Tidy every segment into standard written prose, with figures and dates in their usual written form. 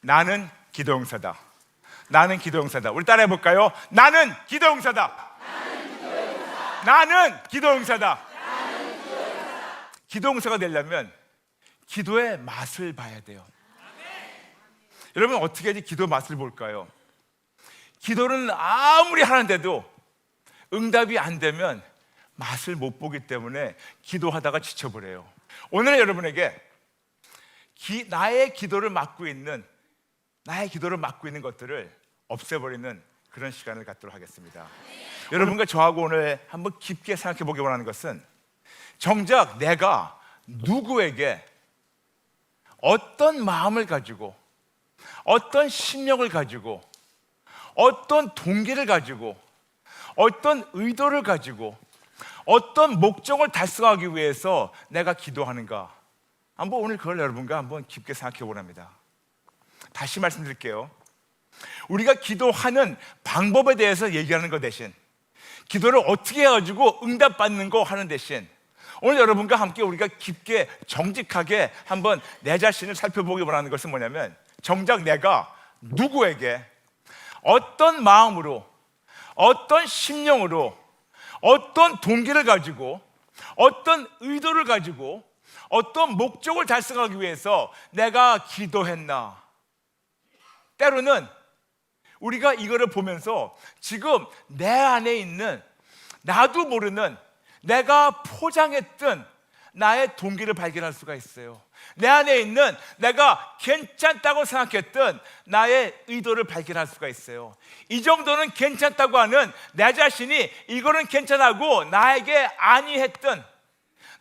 나는 기도용사다. 나는 기도용사다. 우리 따라해 볼까요? 나는 기도용사다. 나는 기도용사다. 기도용사가 되려면 기도의 맛을 봐야 돼요. 여러분, 어떻게 해야지 기도 맛을 볼까요? 기도는 아무리 하는데도 응답이 안 되면 맛을 못 보기 때문에 기도하다가 지쳐버려요. 오늘 여러분에게 나의 기도를 막고 있는 것들을 없애버리는 그런 시간을 갖도록 하겠습니다. 여러분과 저하고 오늘 한번 깊게 생각해 보기 원하는 것은, 정작 내가 누구에게 어떤 마음을 가지고, 어떤 심령을 가지고, 어떤 동기를 가지고, 어떤 의도를 가지고, 어떤 목적을 달성하기 위해서 내가 기도하는가, 한번 오늘 그걸 여러분과 한번 깊게 생각해 보랍니다. 다시 말씀드릴게요. 우리가 기도하는 방법에 대해서 얘기하는 것 대신, 기도를 어떻게 해가지고 응답받는 거 하는 대신, 오늘 여러분과 함께 우리가 깊게 정직하게 한번 내 자신을 살펴보기 원하는 것은 뭐냐면, 정작 내가 누구에게 어떤 마음으로, 어떤 심령으로, 어떤 동기를 가지고, 어떤 의도를 가지고, 어떤 목적을 달성하기 위해서 내가 기도했나. 때로는 우리가 이거를 보면서 지금 내 안에 있는 나도 모르는 내가 포장했던 나의 동기를 발견할 수가 있어요. 내 안에 있는 내가 괜찮다고 생각했던 나의 의도를 발견할 수가 있어요. 이 정도는 괜찮다고 하는 내 자신이 이거는 괜찮다고 나에게 아니했던,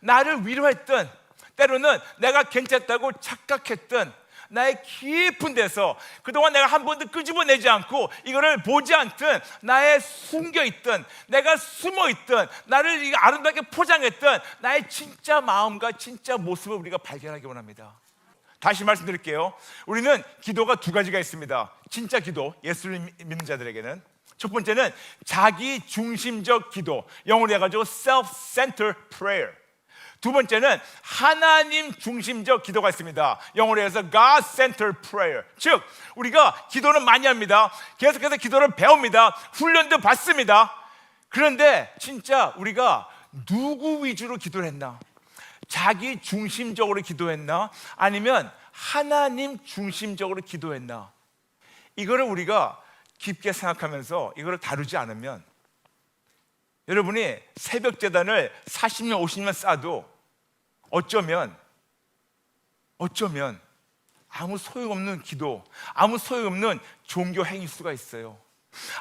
나를 위로했던, 때로는 내가 괜찮다고 착각했던 나의 깊은 데서 그동안 내가 한 번도 끄집어내지 않고 이거를 보지 않던 나의 숨겨있던, 내가 숨어있던, 나를 아름답게 포장했던 나의 진짜 마음과 진짜 모습을 우리가 발견하기 원합니다. 다시 말씀드릴게요. 우리는 기도가 두 가지가 있습니다. 진짜 기도, 예수를 믿는 자들에게는. 첫 번째는 자기 중심적 기도, 영어로 해가지고 self-centered prayer. 두 번째는 하나님 중심적 기도가 있습니다. 영어로 해서 God-centered prayer. 즉, 우리가 기도는 많이 합니다. 계속해서 기도를 배웁니다. 훈련도 받습니다. 그런데 진짜 우리가 누구 위주로 기도를 했나? 자기 중심적으로 기도했나? 아니면 하나님 중심적으로 기도했나? 이거를 우리가 깊게 생각하면서 이거를 다루지 않으면, 여러분이 새벽 제단을 40년 50년 쌓아도 어쩌면 아무 소용없는 기도, 아무 소용없는 종교 행위일 수가 있어요.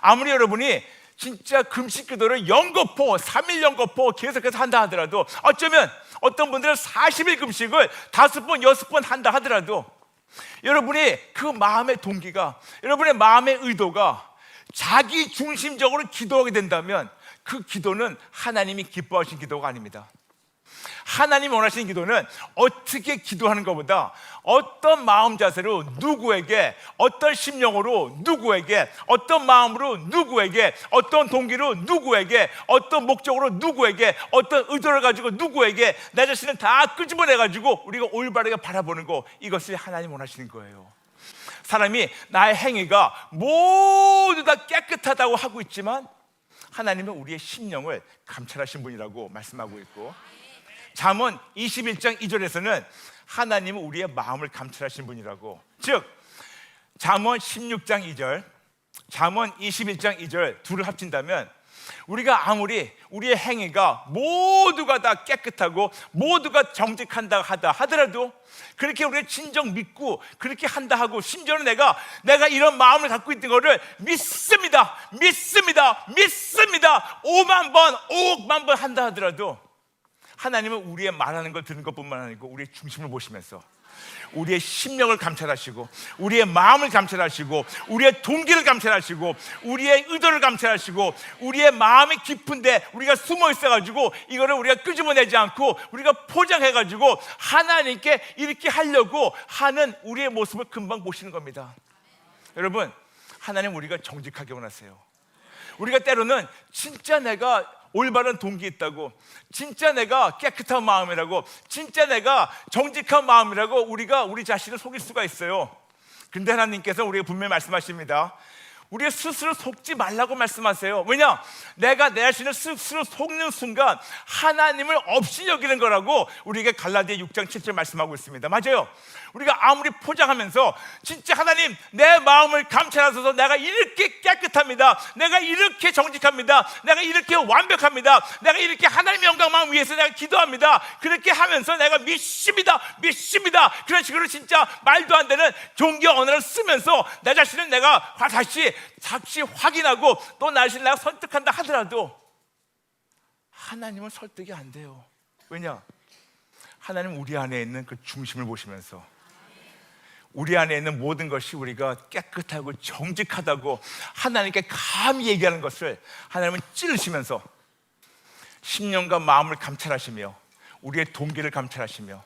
아무리 여러분이 진짜 금식 기도를 연거푸 3일 연거푸 계속해서 한다 하더라도, 어쩌면 어떤 분들은 40일 금식을 5번 6번 한다 하더라도, 여러분이 그 마음의 동기가, 여러분의 마음의 의도가 자기 중심적으로 기도하게 된다면 그 기도는 하나님이 기뻐하신 기도가 아닙니다. 하나님이 원하시는 기도는 어떻게 기도하는 것보다 어떤 마음 자세로 누구에게, 어떤 심령으로 누구에게, 어떤 마음으로 누구에게, 어떤 동기로 누구에게, 어떤 목적으로 누구에게, 어떤 의도를 가지고 누구에게 내 자신을 다 끄집어내가지고 우리가 올바르게 바라보는 거, 이것을 하나님 원하시는 거예요. 사람이 나의 행위가 모두 다 깨끗하다고 하고 있지만 하나님은 우리의 심령을 감찰하신 분이라고 말씀하고 있고, 잠언 21장 2절에서는 하나님은 우리의 마음을 감찰하신 분이라고. 즉, 잠언 16장 2절, 잠언 21장 2절 둘을 합친다면, 우리가 아무리 우리의 행위가 모두가 다 깨끗하고 모두가 정직한다 하더라도, 그렇게 우리가 진정 믿고 그렇게 한다 하고, 심지어는 내가 이런 마음을 갖고 있는 것을 믿습니다 5만 번 5억만 번 한다 하더라도, 하나님은 우리의 말하는 걸 듣는 것뿐만 아니고 우리의 중심을 보시면서 우리의 심령을 감찰하시고, 우리의 마음을 감찰하시고, 우리의 동기를 감찰하시고, 우리의 의도를 감찰하시고, 우리의 마음이 깊은데 우리가 숨어 있어가지고 이거를 우리가 끄집어내지 않고 우리가 포장해가지고 하나님께 이렇게 하려고 하는 우리의 모습을 금방 보시는 겁니다. 여러분, 하나님 우리가 정직하게 원하세요. 우리가 때로는 진짜 내가 올바른 동기 있다고, 진짜 내가 깨끗한 마음이라고, 진짜 내가 정직한 마음이라고 우리가 우리 자신을 속일 수가 있어요. 근데 하나님께서 우리에게 분명히 말씀하십니다. 우리 스스로 속지 말라고 말씀하세요. 왜냐? 내가 내 자신을 스스로 속는 순간 하나님을 없이 여기는 거라고 우리에게 갈라디아 6장 7절 말씀하고 있습니다. 맞아요. 우리가 아무리 포장하면서 진짜 하나님 내 마음을 감찰하셔서 내가 이렇게 깨끗합니다, 내가 이렇게 정직합니다, 내가 이렇게 완벽합니다, 내가 이렇게 하나님의 영광만 위해서 내가 기도합니다, 그렇게 하면서 내가 믿습니다 그런 식으로 진짜 말도 안 되는 종교 언어를 쓰면서 내 자신은 내가 다시 확인하고 또 나 자신을 내가 설득한다 하더라도 하나님은 설득이 안 돼요. 왜냐? 하나님은 우리 안에 있는 그 중심을 보시면서 우리 안에 있는 모든 것이 우리가 깨끗하고 정직하다고 하나님께 감히 얘기하는 것을 하나님은 찌르시면서 심령과 마음을 감찰하시며 우리의 동기를 감찰하시며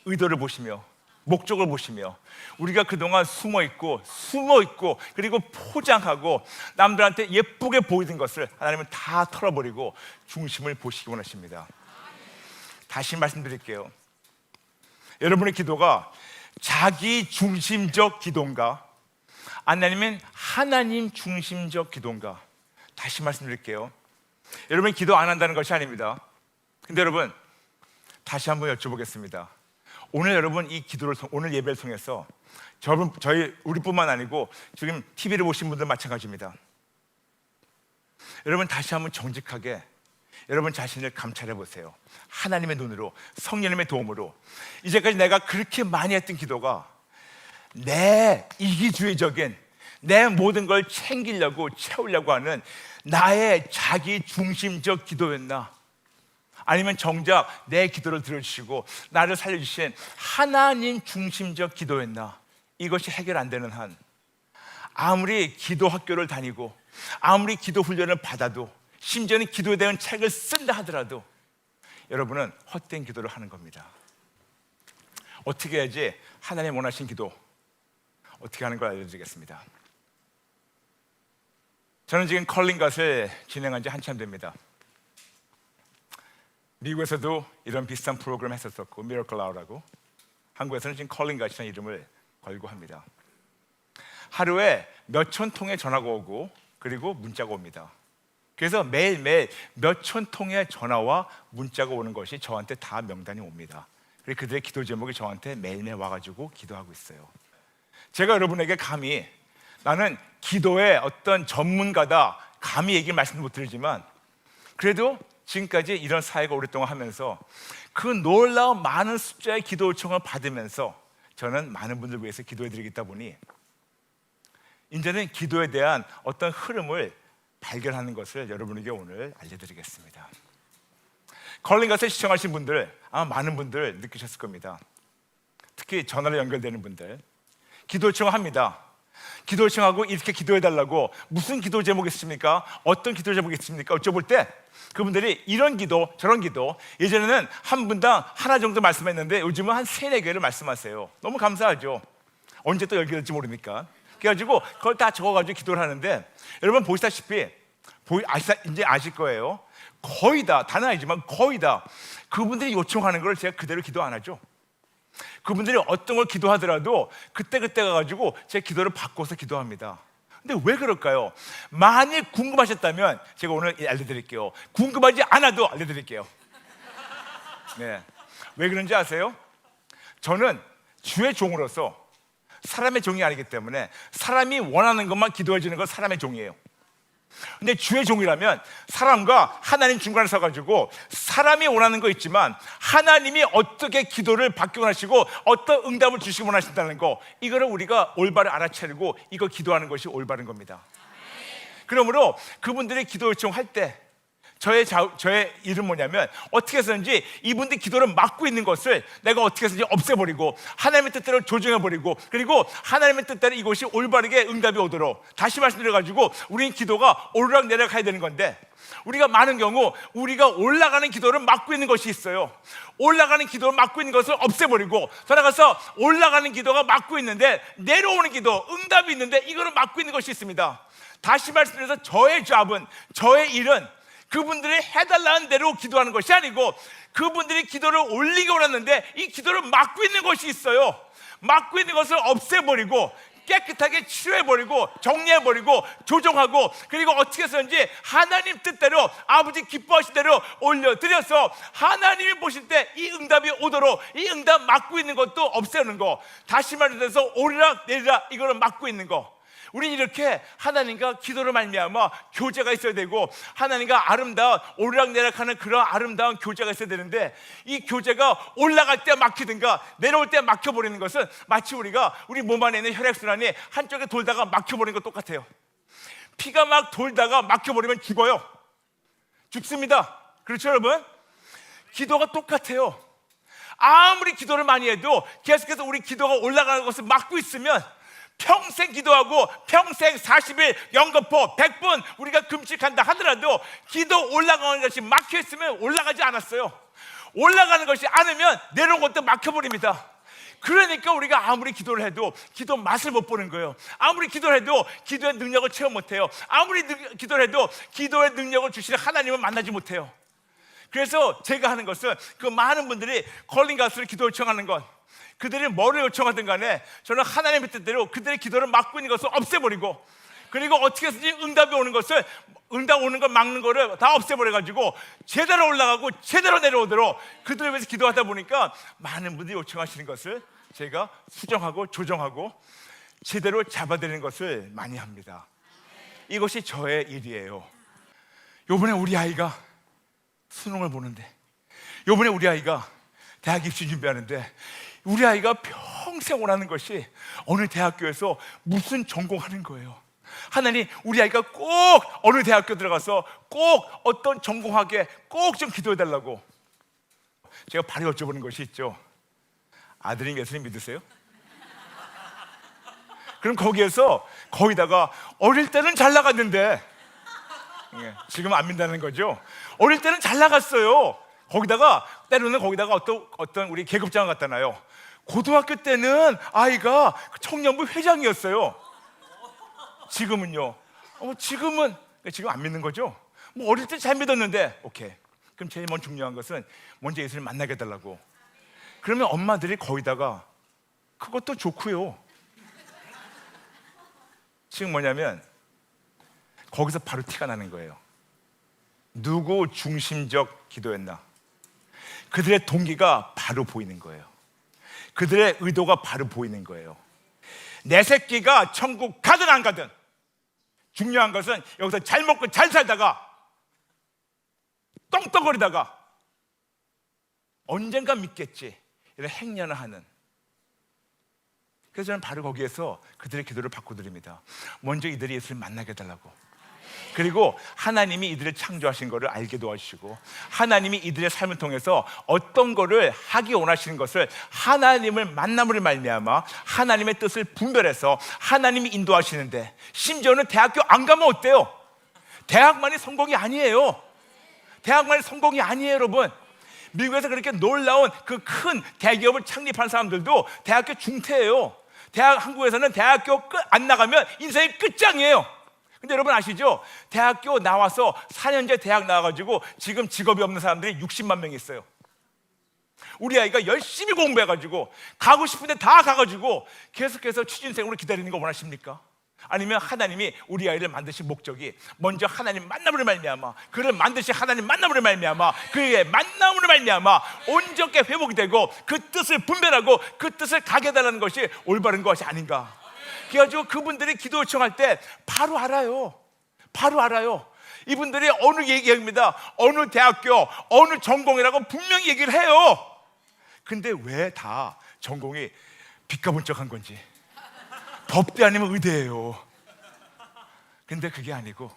의도를 보시며 목적을 보시며 우리가 그동안 숨어있고 그리고 포장하고 남들한테 예쁘게 보이던 것을 하나님은 다 털어버리고 중심을 보시기 원하십니다. 다시 말씀드릴게요. 여러분의 기도가 자기 중심적 기도인가 아니면 하나님 중심적 기도인가? 다시 말씀드릴게요. 여러분이 기도 안 한다는 것이 아닙니다. 근데 여러분 다시 한번 여쭤보겠습니다. 오늘 여러분 이 기도를 오늘 예배를 통해서 우리뿐만 아니고 지금 TV를 보신 분들 마찬가지입니다. 여러분 다시 한번 정직하게 여러분 자신을 감찰해 보세요. 하나님의 눈으로, 성령님의 도움으로. 이제까지 내가 그렇게 많이 했던 기도가 내 이기주의적인 내 모든 걸 챙기려고 채우려고 하는 나의 자기 중심적 기도였나? 아니면 정작 내 기도를 들어주시고 나를 살려주신 하나님 중심적 기도였나? 이것이 해결 안 되는 한 아무리 기도 학교를 다니고 아무리 기도 훈련을 받아도 심지어는 기도에 대한 책을 쓴다 하더라도 여러분은 헛된 기도를 하는 겁니다. 어떻게 해야지 하나님 원하신 기도 어떻게 하는 걸 알려드리겠습니다. 저는 지금 컬링갓을 진행한 지 한참 됩니다. 미국에서도 이런 비슷한 프로그램 했었었고 미러클 아웃라고, 한국에서는 지금 컬링갓이라는 이름을 걸고 합니다. 하루에 몇천 통의 전화가 오고 그리고 문자가 옵니다. 그래서 매일매일 몇천 통의 전화와 문자가 오는 것이 저한테 다 명단이 옵니다. 그리고 그들의 기도 제목이 저한테 매일매일 와가지고 기도하고 있어요. 제가 여러분에게 감히 나는 기도의 어떤 전문가다 감히 얘기 말씀 못 드리지만 그래도 지금까지 이런 사회가 오랫동안 하면서 그 놀라운 많은 숫자의 기도 요청을 받으면서 저는 많은 분들 위해서 기도해 드리겠다 보니 이제는 기도에 대한 어떤 흐름을 발견하는 것을 여러분에게 오늘 알려드리겠습니다. 컬링갓을 시청하신 분들 아마 많은 분들 느끼셨을 겁니다. 특히 전화로 연결되는 분들 기도 요청을 합니다. 기도 요청하고 이렇게 기도해달라고 무슨 기도 제목이 있습니까? 어떤 기도 제목이 있습니까? 여쭤볼 때 그분들이 이런 기도 저런 기도, 예전에는 한 분당 하나 정도 말씀했는데 요즘은 한 3-4개를 말씀하세요. 너무 감사하죠. 언제 또 연결될지 모르니까. 그래가지고 그걸 다 적어가지고 기도를 하는데 여러분 보시다시피 이제 아실 거예요. 거의 다, 다는 아니지만 거의 다 그분들이 요청하는 걸 제가 그대로 기도 안 하죠. 그분들이 어떤 걸 기도하더라도 그때 가가지고 제 기도를 바꿔서 기도합니다. 근데 왜 그럴까요? 많이 궁금하셨다면 제가 오늘 알려드릴게요. 궁금하지 않아도 알려드릴게요. 네, 왜 그런지 아세요? 저는 주의 종으로서 사람의 종이 아니기 때문에 사람이 원하는 것만 기도해 주는 건 사람의 종이에요. 근데 주의 종이라면 사람과 하나님 중간에 서가지고 사람이 원하는 거 있지만 하나님이 어떻게 기도를 받기 원하시고 어떤 응답을 주시기 원하신다는 거, 이거를 우리가 올바로 알아차리고 이거 기도하는 것이 올바른 겁니다. 그러므로 그분들이 기도 요청할 때 저의 일은 뭐냐면 어떻게 해서든지 이분들이 기도를 막고 있는 것을 내가 어떻게 해서든지 없애버리고 하나님의 뜻대로 조정해버리고 그리고 하나님의 뜻대로 이것이 올바르게 응답이 오도록, 다시 말씀드려가지고 우리는 기도가 오르락내리락 해야 되는 건데 우리가 많은 경우 우리가 올라가는 기도를 막고 있는 것이 있어요. 올라가는 기도를 막고 있는 것을 없애버리고 돌아가서 올라가는 기도가 막고 있는데 내려오는 기도, 응답이 있는데 이거를 막고 있는 것이 있습니다. 다시 말씀드려서 저의 잡은, 저의 일은 그분들이 해달라는 대로 기도하는 것이 아니고 그분들이 기도를 올리기 원하는데 이 기도를 막고 있는 것이 있어요. 막고 있는 것을 없애버리고 깨끗하게 치료해버리고 정리해버리고 조정하고, 그리고 어떻게 해서든지 하나님 뜻대로 아버지 기뻐하신 대로 올려드려서 하나님이 보실 때 이 응답이 오도록 이 응답 막고 있는 것도 없애는 거, 다시 말해서 오르락 내리락 이거를 막고 있는 거. 우리는 이렇게 하나님과 기도를 말미암아 교제가 있어야 되고, 하나님과 아름다운 오르락내락하는 그런 아름다운 교제가 있어야 되는데, 이 교제가 올라갈 때 막히든가 내려올 때 막혀버리는 것은 마치 우리가 우리 몸 안에 있는 혈액순환이 한쪽에 돌다가 막혀버리는 것 똑같아요. 피가 막 돌다가 막혀버리면 죽어요. 죽습니다. 그렇죠 여러분? 기도가 똑같아요. 아무리 기도를 많이 해도 계속해서 우리 기도가 올라가는 것을 막고 있으면 평생 기도하고 평생 40일 영거포 100분 우리가 금식한다 하더라도 기도 올라가는 것이 막혀있으면 올라가지 않았어요. 올라가는 것이 않으면 내려온 것도 막혀버립니다. 그러니까 우리가 아무리 기도를 해도 기도 맛을 못 보는 거예요. 아무리 기도를 해도 기도의 능력을 체험 못해요. 아무리 기도를 해도 기도의 능력을 주시는 하나님을 만나지 못해요. 그래서 제가 하는 것은 그 많은 분들이 걸린 가수를 기도 요청하는 것, 그들이 뭐를 요청하든 간에 저는 하나님의 뜻대로 그들의 기도를 막고 있는 것을 없애버리고, 그리고 어떻게 해서든지 응답이 오는 것을, 응답 오는 걸 막는 거를 다 없애버려가지고 제대로 올라가고 제대로 내려오도록 그들을 위해서 기도하다 보니까 많은 분들이 요청하시는 것을 제가 수정하고 조정하고 제대로 잡아드리는 것을 많이 합니다. 이것이 저의 일이에요. 요번에 우리 아이가 수능을 보는데, 요번에 우리 아이가 대학 입시 준비하는데, 우리 아이가 평생 원하는 것이 어느 대학교에서 무슨 전공하는 거예요. 하나님, 우리 아이가 꼭 어느 대학교 들어가서 꼭 어떤 전공하게 꼭 좀 기도해 달라고. 제가 바로 여쭤보는 것이 있죠. 아들이 예수님 믿으세요? 그럼 거기다가 어릴 때는 잘 나갔는데, 지금 안 믿는다는 거죠. 어릴 때는 잘 나갔어요. 때로는 거기다가 어떤 우리 계급장을 갖다 놔요. 고등학교 때는 아이가 청년부 회장이었어요. 지금은요? 지금 안 믿는 거죠? 뭐 어릴 때 잘 믿었는데, 오케이. 그럼 제일 먼저 중요한 것은 먼저 예수님 만나게 해달라고. 그러면 엄마들이 거기다가 그것도 좋고요. 지금 뭐냐면 거기서 바로 티가 나는 거예요. 누구 중심적 기도였나? 그들의 동기가 바로 보이는 거예요. 그들의 의도가 바로 보이는 거예요. 내 새끼가 천국 가든 안 가든 중요한 것은 여기서 잘 먹고 잘 살다가 떵떵거리다가 언젠가 믿겠지, 이런 행렬을 하는. 그래서 저는 바로 거기에서 그들의 기도를 바꿔드립니다. 먼저 이들이 예수를 만나게 해달라고. 그리고 하나님이 이들을 창조하신 것을 알게 도와주시고, 하나님이 이들의 삶을 통해서 어떤 것을 하기 원하시는 것을 하나님을 만남으로 말미암아 하나님의 뜻을 분별해서 하나님이 인도하시는데, 심지어는 대학교 안 가면 어때요? 대학만이 성공이 아니에요. 대학만이 성공이 아니에요, 여러분. 미국에서 그렇게 놀라운 그 큰 대기업을 창립한 사람들도 대학교 중퇴예요. 한국에서는 대학교 안 나가면 인생이 끝장이에요. 근데 여러분 아시죠? 대학교 나와서 4년제 대학 나와가지고 지금 직업이 없는 사람들이 60만 명이 있어요. 우리 아이가 열심히 공부해가지고 가고 싶은데 다 가가지고 계속해서 취준생으로 기다리는 거 원하십니까? 아니면 하나님이 우리 아이를 만드신 목적이 먼저 하나님 만남으로 말미암아, 그를 만드신 하나님 만남으로 말미암아, 그의 만남으로 말미암아 온전하게 회복이 되고 그 뜻을 분별하고 그 뜻을 가게 해달라는 것이 올바른 것이 아닌가. 그래가지고 그분들이 기도 요청할 때 바로 알아요. 바로 알아요. 이분들이 어느 얘기입니다. 어느 대학교, 어느 전공이라고 분명히 얘기를 해요. 근데 왜 다 전공이 빚가분쩍한 건지. 법대 아니면 의대예요. 근데 그게 아니고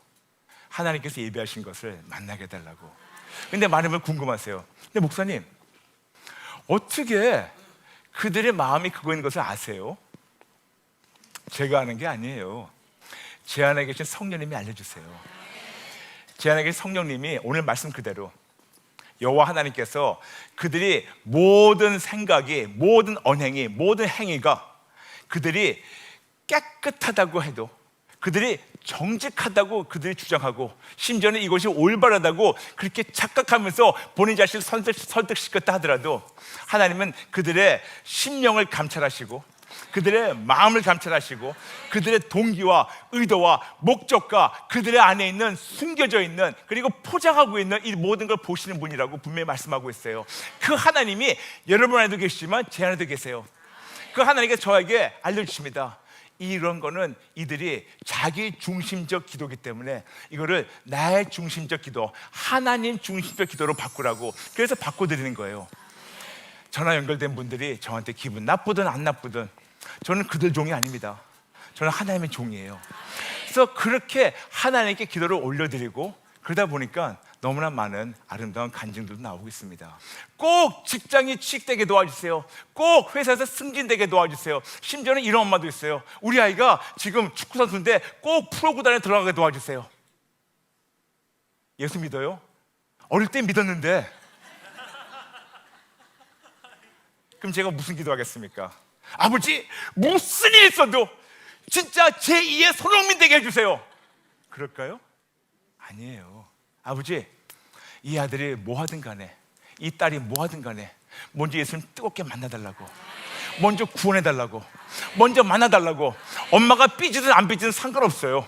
하나님께서 예비하신 것을 만나게 해달라고. 근데 많은 분 궁금하세요. 근데 목사님, 어떻게 그들의 마음이 그거인 것을 아세요? 제가 아는 게 아니에요. 제 안에 계신 성령님이 알려주세요. 제 안에 계신 성령님이 오늘 말씀 그대로 여호와 하나님께서 그들이 모든 생각이, 모든 언행이, 모든 행위가 그들이 깨끗하다고 해도, 그들이 정직하다고 그들이 주장하고, 심지어는 이것이 올바르다고 그렇게 착각하면서 본인 자신을 설득시켰다 하더라도 하나님은 그들의 심령을 감찰하시고 그들의 마음을 감찰하시고 그들의 동기와 의도와 목적과 그들의 안에 있는 숨겨져 있는 그리고 포장하고 있는 이 모든 걸 보시는 분이라고 분명히 말씀하고 있어요. 그 하나님이 여러분 안에도 계시지만 제 안에도 계세요. 그 하나님께서 저에게 알려주십니다. 이런 거는 이들이 자기 중심적 기도이기 때문에 이거를 나의 중심적 기도, 하나님 중심적 기도로 바꾸라고. 그래서 바꿔드리는 거예요. 전화 연결된 분들이 저한테 기분 나쁘든 안 나쁘든 저는 그들 종이 아닙니다. 저는 하나님의 종이에요. 그래서 그렇게 하나님께 기도를 올려드리고 그러다 보니까 너무나 많은 아름다운 간증들도 나오고 있습니다. 꼭 직장이 취직되게 도와주세요. 꼭 회사에서 승진되게 도와주세요. 심지어는 이런 엄마도 있어요. 우리 아이가 지금 축구선수인데 꼭 프로구단에 들어가게 도와주세요. 예수 믿어요? 어릴 때 믿었는데. 그럼 제가 무슨 기도하겠습니까? 아버지, 무슨 일 있어도 진짜 제2의 손흥민 되게 해주세요. 그럴까요? 아니에요. 아버지, 이 아들이 뭐 하든 간에, 이 딸이 뭐 하든 간에 먼저 예수님 뜨겁게 만나달라고, 먼저 구원해달라고, 먼저 만나달라고. 엄마가 삐지든 안 삐지든 상관없어요.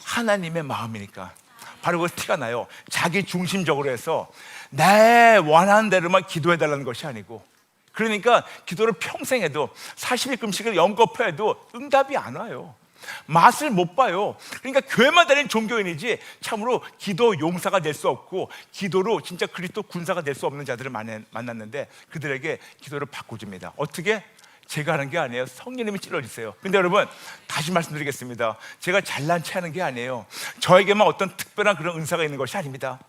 하나님의 마음이니까. 바로 그 티가 나요. 자기 중심적으로 해서 내 원하는 대로만 기도해달라는 것이 아니고, 그러니까 기도를 평생 해도 40일 금식을 연거푸해도 응답이 안 와요. 맛을 못 봐요. 그러니까 교회만 다니는 종교인이지 참으로 기도 용사가 될 수 없고 기도로 진짜 그리스도 군사가 될 수 없는 자들을 만났는데 그들에게 기도를 바꿔줍니다. 어떻게? 제가 하는 게 아니에요. 성령님이 찔러주세요. 근데 여러분, 다시 말씀드리겠습니다. 제가 잘난 체 하는 게 아니에요. 저에게만 어떤 특별한 그런 은사가 있는 것이 아닙니다.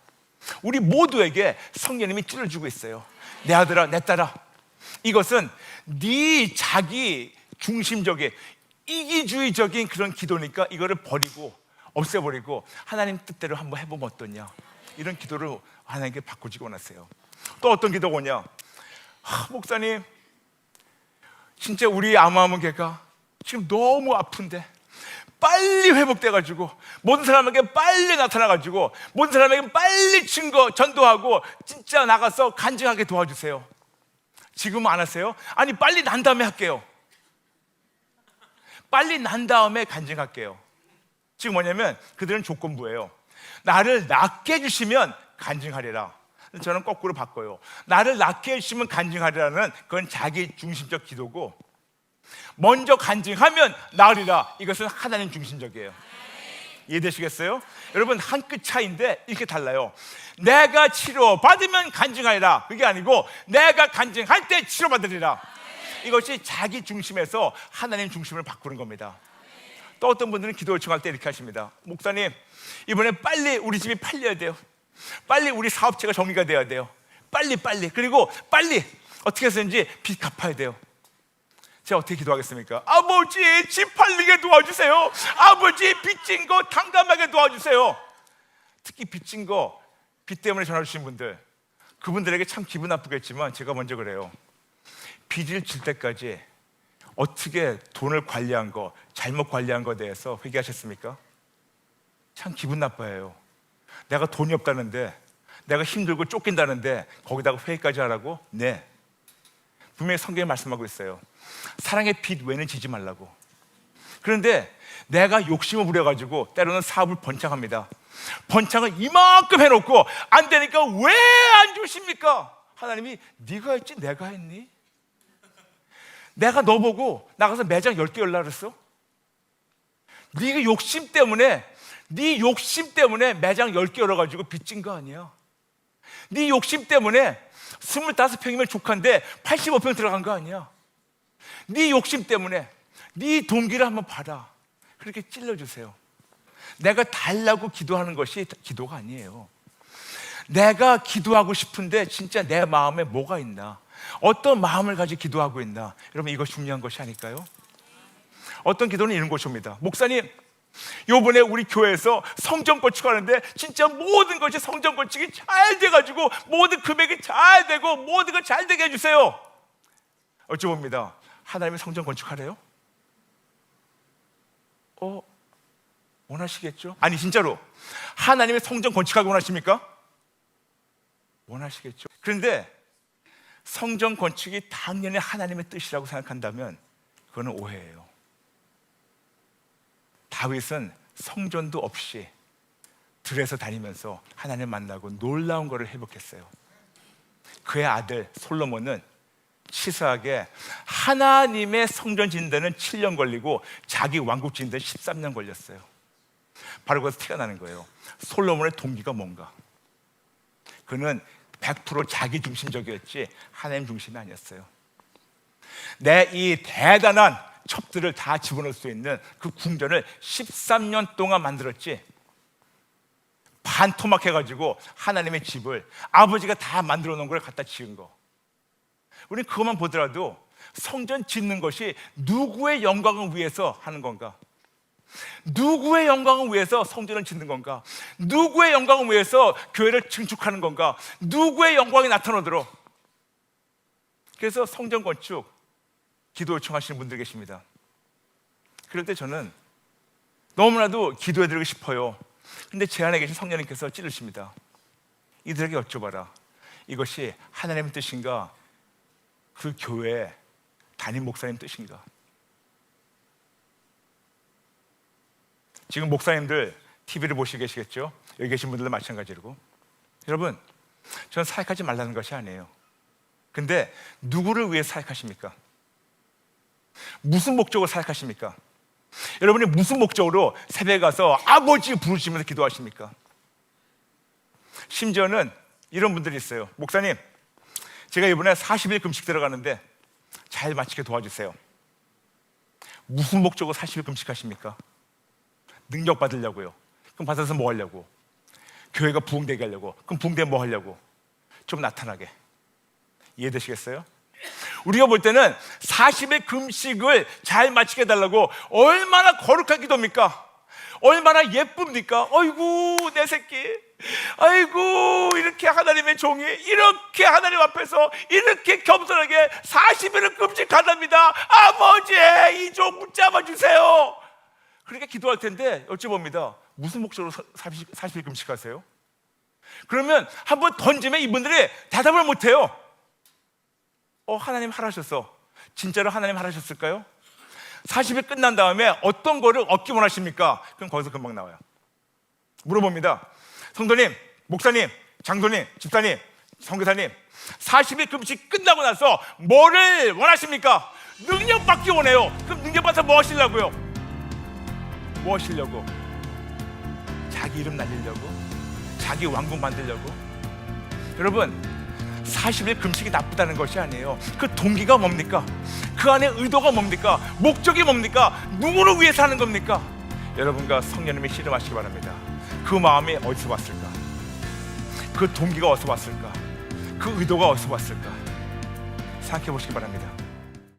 우리 모두에게 성령님이 찔러주고 있어요. 내 아들아, 내 딸아, 이것은 네 자기 중심적인 이기주의적인 그런 기도니까 이거를 버리고 없애버리고 하나님 뜻대로 한번 해보면 어떠냐, 이런 기도를 하나님께 바꾸시고 원하세요. 또 어떤 기도가 오냐? 목사님, 진짜 우리 아무아무개가 지금 너무 아픈데 빨리 회복돼가지고 모든 사람에게 빨리 나타나가지고 모든 사람에게 빨리 증거 전도하고 진짜 나가서 간증하게 도와주세요. 지금 안 하세요? 아니, 빨리 난 다음에 할게요. 빨리 난 다음에 간증할게요. 지금 뭐냐면 그들은 조건부예요. 나를 낫게 해주시면 간증하리라. 저는 거꾸로 바꿔요. 나를 낫게 해주시면 간증하리라는 그건 자기 중심적 기도고, 먼저 간증하면 나으리라, 이것은 하나님 중심적이에요. 이해되시겠어요? 여러분, 한 끗 차이인데 이렇게 달라요. 내가 치료받으면 간증하리라, 그게 아니고 내가 간증할 때 치료받으리라. 이것이 자기 중심에서 하나님 중심을 바꾸는 겁니다. 또 어떤 분들은 기도 요청할 때 이렇게 하십니다. 목사님, 이번에 빨리 우리 집이 팔려야 돼요. 빨리 우리 사업체가 정리가 돼야 돼요. 빨리. 그리고 빨리 어떻게 해서든지 빚 갚아야 돼요. 제가 어떻게 기도하겠습니까? 아버지, 집 팔리게 도와주세요. 아버지, 빚진 거 탕감하게 도와주세요. 특히 빚진 거, 빚 때문에 전화 주신 분들, 그분들에게 참 기분 나쁘겠지만 제가 먼저 그래요. 빚을 질 때까지 어떻게 돈을 관리한 거, 잘못 관리한 거에 대해서 회개하셨습니까? 참 기분 나빠해요. 내가 돈이 없다는데, 내가 힘들고 쫓긴다는데 거기다가 회개까지 하라고? 네. 분명히 성경에 말씀하고 있어요. 사랑의 빚 외는 지지 말라고. 그런데 내가 욕심을 부려가지고 때로는 사업을 번창합니다. 번창을 이만큼 해놓고 안 되니까 왜 안 주십니까? 하나님이 네가 했지 내가 했니? 내가 너 보고 나가서 매장 10개 열라 그랬어? 네 욕심 때문에 매장 10개 열어가지고 빚진 거 아니야. 네 욕심 때문에 25평이면 족한데 85평 들어간 거 아니야. 네 욕심 때문에 네 동기를 한번 봐라. 그렇게 찔러주세요. 내가 달라고 기도하는 것이 기도가 아니에요. 내가 기도하고 싶은데 진짜 내 마음에 뭐가 있나, 어떤 마음을 가지고 기도하고 있나, 여러분, 이거 중요한 것이 아닐까요? 어떤 기도는 이런 것입니다. 목사님, 요번에 우리 교회에서 성전 건축하는데 진짜 모든 것이 성전 건축이 잘 돼가지고 모든 금액이 잘 되고 모든 걸 잘 되게 해주세요. 어찌봅니다. 하나님의 성전 건축하래요? 원하시겠죠? 아니, 진짜로 하나님의 성전 건축하기 원하십니까? 원하시겠죠? 그런데 성전 건축이 당연히 하나님의 뜻이라고 생각한다면 그거는 오해예요. 다윗은 성전도 없이 들에서 다니면서 하나님 만나고 놀라운 것을 회복했어요. 그의 아들 솔로몬은 치사하게 하나님의 성전 짓는 데는 7년 걸리고 자기 왕국 짓는 데는 13년 걸렸어요. 바로 그것에서 티가 나는 거예요. 솔로몬의 동기가 뭔가? 그는 100% 자기 중심적이었지 하나님 중심이 아니었어요. 내 이 대단한 첩들을 다 집어넣을 수 있는 그 궁전을 13년 동안 만들었지, 반토막 해가지고 하나님의 집을 아버지가 다 만들어 놓은 걸 갖다 지은 거. 우리는 그것만 보더라도 성전 짓는 것이 누구의 영광을 위해서 하는 건가? 누구의 영광을 위해서 성전을 짓는 건가? 누구의 영광을 위해서 교회를 증축하는 건가? 누구의 영광이 나타나도록. 그래서 성전 건축 기도 요청하시는 분들 계십니다. 그럴 때 저는 너무나도 기도해드리고 싶어요. 근데 제 안에 계신 성령님께서 찌르십니다. 이들에게 여쭤봐라. 이것이 하나님의 뜻인가? 그 교회 담임 목사님 뜻인가? 지금 목사님들 TV를 보시고 계시겠죠? 여기 계신 분들도 마찬가지고. 여러분, 저는 사역하지 말라는 것이 아니에요. 근데 누구를 위해 사역하십니까? 무슨 목적으로 사역하십니까? 여러분이 무슨 목적으로 새벽에 가서 아버지 부르시면서 기도하십니까? 심지어는 이런 분들이 있어요. 목사님, 제가 이번에 40일 금식 들어가는데 잘 마치게 도와주세요. 무슨 목적으로 40일 금식하십니까? 능력 받으려고요. 그럼 받아서 뭐 하려고? 교회가 부흥되게 하려고. 그럼 부흥되면 뭐 하려고? 좀 나타나게. 이해되시겠어요? 우리가 볼 때는 40일 금식을 잘 마치게 해달라고 얼마나 거룩한 기도입니까? 얼마나 예쁩니까? 아이고 내 새끼, 아이고 이렇게 하나님의 종이 이렇게 하나님 앞에서 이렇게 겸손하게 40일을 금식한답니다. 아버지 이 종 붙잡아 주세요. 그렇게 기도할 텐데 여쭤봅니다. 무슨 목적으로 40일 금식하세요? 그러면 한번 던지면 이분들이 대답을 못해요. 하나님 하라셨어. 진짜로 하나님 하라셨을까요? 40일 끝난 다음에 어떤 거를 얻기 원하십니까? 그럼 거기서 금방 나와요. 물어봅니다. 성도님, 목사님, 장로님, 집사님, 선교사님, 40일 금식 끝나고 나서 뭐를 원하십니까? 능력 받기 원해요. 그럼 능력 받아서 뭐 하시려고요? 뭐 하시려고? 자기 이름 날리려고? 자기 왕국 만들려고? 여러분, 40일 금식이 나쁘다는 것이 아니에요. 그 동기가 뭡니까? 그 안에 의도가 뭡니까? 목적이 뭡니까? 누구를 위해서 하는 겁니까? 여러분과 성령님이 씨름하시기 바랍니다. 그 마음이 어디서 왔을까? 그 동기가 어디서 왔을까? 그 의도가 어디서 왔을까? 생각해 보시기 바랍니다.